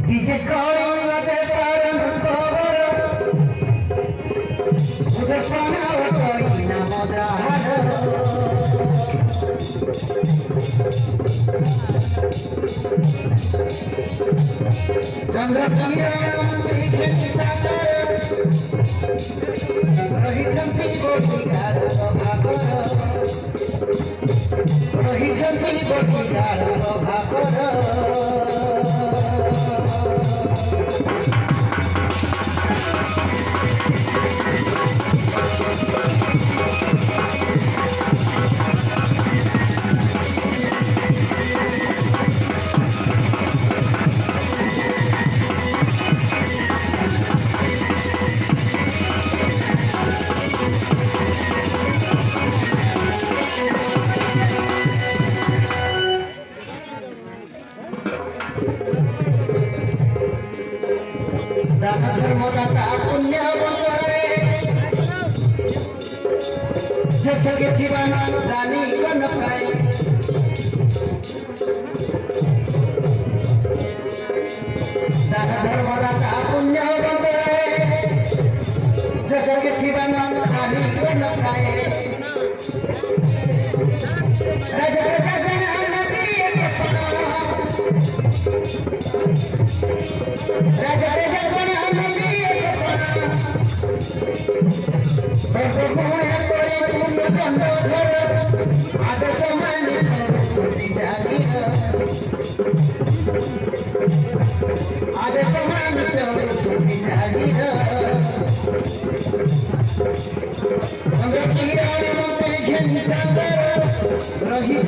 DJ calling the foreign power. Udah sana waktu ina modal. Chandra kiran bikin kita rahi jampi bodyguard bhakar. Rahi jampi bodyguard bhakar. दान धर्म दाता पुण्य बंदरे जगे जीवन दानी कन पाए दान धर्म दाता पुण्य बंदरे जगे जीवन दानी कन पाए राजा राजा नदी के सना राजा राजा रही